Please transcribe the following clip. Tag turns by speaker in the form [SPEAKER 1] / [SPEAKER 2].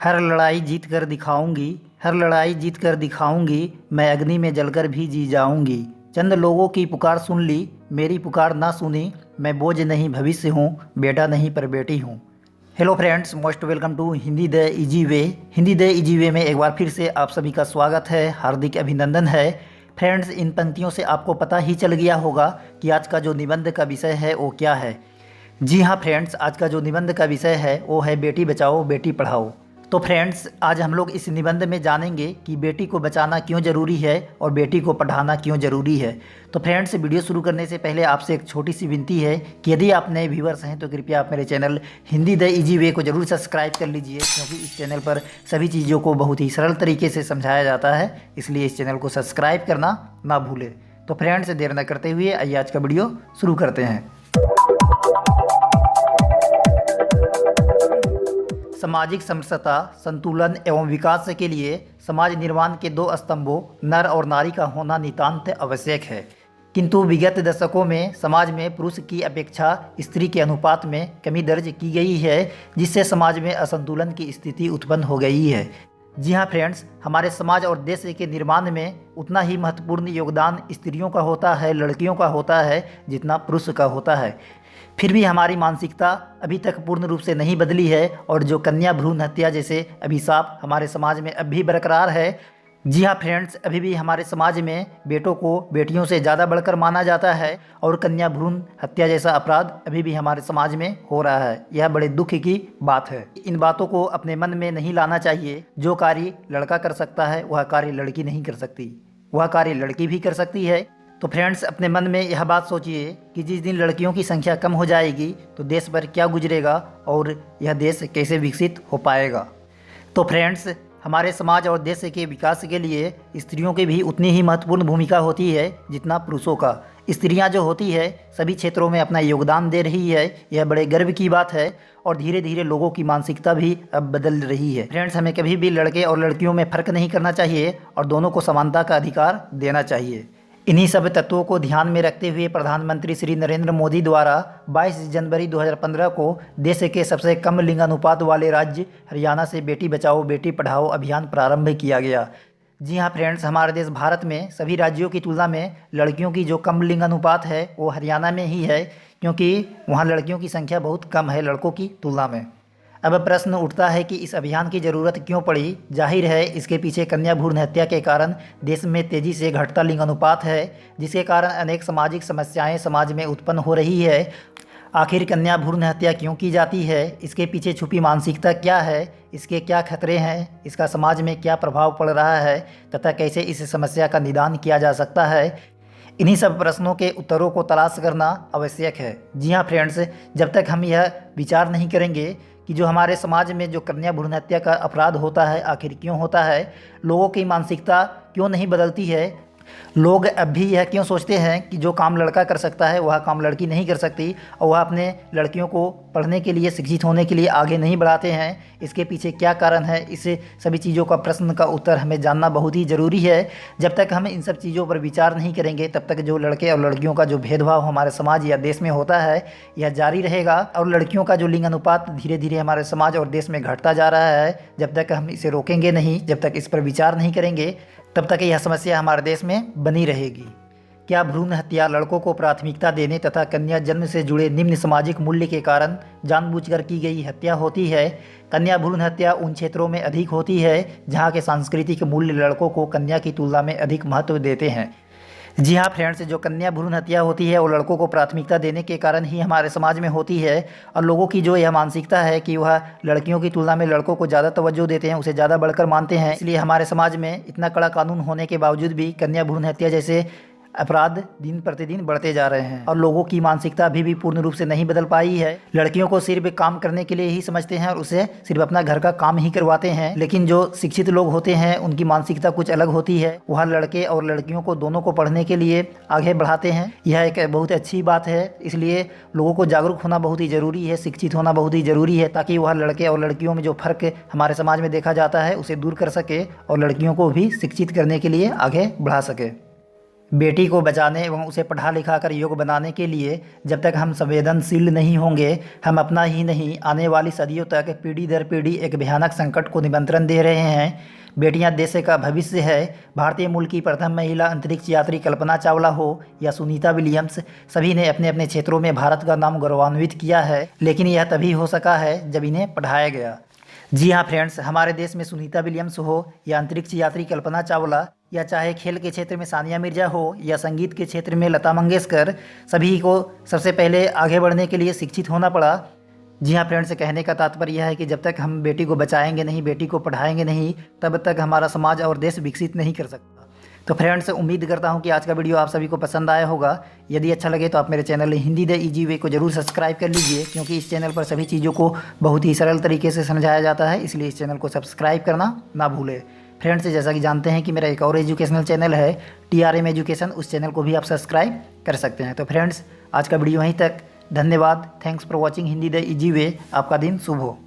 [SPEAKER 1] हर लड़ाई जीत कर दिखाऊंगी, हर लड़ाई जीत कर दिखाऊंगी, मैं अग्नि में जलकर भी जी जाऊंगी। चंद लोगों की पुकार सुन ली, मेरी पुकार ना सुनी। मैं बोझ नहीं भविष्य हूँ, बेटा नहीं पर बेटी हूँ। Hello friends, most welcome to Hindi the easy way. Hindi the easy way में एक बार फिर से आप सभी का स्वागत है, हार्दिक अभिनंदन है। फ्रेंड्स, इन पंक्तियों से आपको पता ही चल गया होगा कि आज का जो निबंध का विषय है वो क्या है। जी हाँ फ्रेंड्स, आज का जो निबंध का विषय है वो है बेटी बचाओ बेटी पढ़ाओ। तो फ्रेंड्स, आज हम लोग इस निबंध में जानेंगे कि बेटी को बचाना क्यों ज़रूरी है और बेटी को पढ़ाना क्यों ज़रूरी है। तो फ्रेंड्स, वीडियो शुरू करने से पहले आपसे एक छोटी सी विनती है कि यदि आप नए व्यूवर्स हैं तो कृपया आप मेरे चैनल हिंदी द इजी वे को ज़रूर सब्सक्राइब कर लीजिए, क्योंकि इस चैनल पर सभी चीज़ों को बहुत ही सरल तरीके से समझाया जाता है। इसलिए इस चैनल को सब्सक्राइब करना ना भूलें। तो फ्रेंड्स, देर न करते हुए आइए आज का वीडियो शुरू करते हैं। सामाजिक समरसता, संतुलन एवं विकास के लिए समाज निर्माण के दो स्तंभों नर और नारी का होना नितांत आवश्यक है। किंतु विगत दशकों में समाज में पुरुष की अपेक्षा स्त्री के अनुपात में कमी दर्ज की गई है, जिससे समाज में असंतुलन की स्थिति उत्पन्न हो गई है। जी हाँ फ्रेंड्स, हमारे समाज और देश के निर्माण में उतना ही महत्वपूर्ण योगदान स्त्रियों का होता है, लड़कियों का होता है, जितना पुरुष का होता है। फिर भी हमारी मानसिकता अभी तक पूर्ण रूप से नहीं बदली है और जो कन्या भ्रूण हत्या जैसे अभिशाप हमारे समाज में अब भी बरकरार है। जी हाँ फ्रेंड्स, अभी भी हमारे समाज में बेटों को बेटियों से ज़्यादा बढ़कर माना जाता है और कन्या भ्रूण हत्या जैसा अपराध अभी भी हमारे समाज में हो रहा है। यह बड़े दुख की बात है। इन बातों को अपने मन में नहीं लाना चाहिए। जो कार्य लड़का कर सकता है वह कार्य लड़की नहीं कर सकती, वह कार्य लड़की भी कर सकती है। तो फ्रेंड्स, अपने मन में यह बात सोचिए कि जिस दिन लड़कियों की संख्या कम हो जाएगी तो देश पर क्या गुजरेगा और यह देश कैसे विकसित हो पाएगा। तो फ्रेंड्स, हमारे समाज और देश के विकास के लिए स्त्रियों की भी उतनी ही महत्वपूर्ण भूमिका होती है जितना पुरुषों का। स्त्रियां जो होती है सभी क्षेत्रों में अपना योगदान दे रही है। यह बड़े गर्व की बात है और धीरे धीरे लोगों की मानसिकता भी अब बदल रही है। फ्रेंड्स, हमें कभी भी लड़के और लड़कियों में फ़र्क नहीं करना चाहिए और दोनों को समानता का अधिकार देना चाहिए। इन्हीं सब तत्वों को ध्यान में रखते हुए प्रधानमंत्री श्री नरेंद्र मोदी द्वारा 22 जनवरी 2015 को देश के सबसे कम लिंगानुपात वाले राज्य हरियाणा से बेटी बचाओ बेटी पढ़ाओ अभियान प्रारंभ किया गया। जी हाँ फ्रेंड्स, हमारे देश भारत में सभी राज्यों की तुलना में लड़कियों की जो कम लिंगानुपात है वो हरियाणा में ही है, क्योंकि वहाँ लड़कियों की संख्या बहुत कम है लड़कों की तुलना में। अब प्रश्न उठता है कि इस अभियान की ज़रूरत क्यों पड़ी। जाहिर है इसके पीछे कन्या भ्रूण हत्या के कारण देश में तेज़ी से घटता लिंगानुपात है, जिसके कारण अनेक सामाजिक समस्याएं समाज में उत्पन्न हो रही है। आखिर कन्या भ्रूण हत्या क्यों की जाती है, इसके पीछे छुपी मानसिकता क्या है, इसके क्या खतरे हैं, इसका समाज में क्या प्रभाव पड़ रहा है तथा कैसे इस समस्या का निदान किया जा सकता है। इन्हीं सब प्रश्नों के उत्तरों को तलाश करना आवश्यक है। जी हाँ फ्रेंड्स, जब तक हम यह विचार नहीं करेंगे कि जो हमारे समाज में जो कन्या भ्रूण हत्या का अपराध होता है आखिर क्यों होता है, लोगों की मानसिकता क्यों नहीं बदलती है, लोग अब भी यह क्यों सोचते हैं कि जो काम लड़का कर सकता है वह काम लड़की नहीं कर सकती और वह अपने लड़कियों को पढ़ने के लिए, शिक्षित होने के लिए आगे नहीं बढ़ाते हैं, इसके पीछे क्या कारण है। इस सभी चीज़ों का प्रश्न का उत्तर हमें जानना बहुत ही ज़रूरी है। जब तक हम इन सब चीज़ों पर विचार नहीं करेंगे तब तक जो लड़के और लड़कियों का जो भेदभाव हमारे समाज या देश में होता है यह जारी रहेगा और लड़कियों का जो लिंगानुपात धीरे धीरे हमारे समाज और देश में घटता जा रहा है। जब तक हम इसे रोकेंगे नहीं, जब तक इस पर विचार नहीं करेंगे, तब तक यह समस्या हमारे देश में बनी रहेगी। क्या भ्रूण हत्या लड़कों को प्राथमिकता देने तथा कन्या जन्म से जुड़े निम्न सामाजिक मूल्य के कारण जानबूझकर की गई हत्या होती है? कन्या भ्रूण हत्या उन क्षेत्रों में अधिक होती है जहां के सांस्कृतिक मूल्य लड़कों को कन्या की तुलना में अधिक महत्व देते हैं। जी हाँ फ्रेंड्स, जो कन्या भ्रूण हत्या होती है वो लड़कों को प्राथमिकता देने के कारण ही हमारे समाज में होती है और लोगों की जो यह मानसिकता है कि वह लड़कियों की तुलना में लड़कों को ज़्यादा तवज्जो देते हैं, उसे ज़्यादा बढ़कर मानते हैं। इसलिए हमारे समाज में इतना कड़ा कानून होने के बावजूद भी कन्या भ्रूण हत्या जैसे अपराध दिन प्रतिदिन बढ़ते जा रहे हैं और लोगों की मानसिकता अभी भी पूर्ण रूप से नहीं बदल पाई है। लड़कियों को सिर्फ काम करने के लिए ही समझते हैं और उसे सिर्फ अपना घर का काम ही करवाते हैं। लेकिन जो शिक्षित लोग होते हैं उनकी मानसिकता कुछ अलग होती है। वह लड़के और लड़कियों को दोनों को पढ़ने के लिए आगे बढ़ाते हैं। यह एक बहुत अच्छी बात है। इसलिए लोगों को जागरूक होना बहुत ही ज़रूरी है, शिक्षित होना बहुत ही ज़रूरी है, ताकि वह लड़के और लड़कियों में जो फ़र्क हमारे समाज में देखा जाता है उसे दूर कर सके और लड़कियों को भी शिक्षित करने के लिए आगे बढ़ा सके। बेटी को बचाने एवं उसे पढ़ा लिखा कर योग्य बनाने के लिए जब तक हम संवेदनशील नहीं होंगे, हम अपना ही नहीं आने वाली सदियों तक पीढ़ी दर पीढ़ी एक भयानक संकट को निमंत्रण दे रहे हैं। बेटियां देश का भविष्य है। भारतीय मूल की प्रथम महिला अंतरिक्ष यात्री कल्पना चावला हो या सुनीता विलियम्स, सभी ने अपने अपने क्षेत्रों में भारत का नाम गौरवान्वित किया है, लेकिन यह तभी हो सका है जब इन्हें पढ़ाया गया। जी हाँ फ्रेंड्स, हमारे देश में सुनीता विलियम्स हो या अंतरिक्ष यात्री कल्पना चावला, या चाहे खेल के क्षेत्र में सानिया मिर्जा हो या संगीत के क्षेत्र में लता मंगेशकर, सभी को सबसे पहले आगे बढ़ने के लिए शिक्षित होना पड़ा। जी हाँ फ्रेंड्स, कहने का तात्पर्य यह है कि जब तक हम बेटी को बचाएंगे नहीं, बेटी को पढ़ाएंगे नहीं, तब तक हमारा समाज और देश विकसित नहीं कर सकता। तो फ्रेंड्स, उम्मीद करता हूँ कि आज का वीडियो आप सभी को पसंद आया होगा। यदि अच्छा लगे तो आप मेरे चैनल हिंदी द इजी वे को जरूर सब्सक्राइब कर लीजिए, क्योंकि इस चैनल पर सभी चीज़ों को बहुत ही सरल तरीके से समझाया जाता है, इसलिए इस चैनल को सब्सक्राइब करना ना भूलें। फ्रेंड्स, जैसा कि जानते हैं कि मेरा एक और एजुकेशनल चैनल है TRM एजुकेशन, उस चैनल को भी आप सब्सक्राइब कर सकते हैं। तो फ्रेंड्स, आज का वीडियो वहीं तक। धन्यवाद। Thanks for watching Hindi the easy वे। आपका दिन शुभ हो।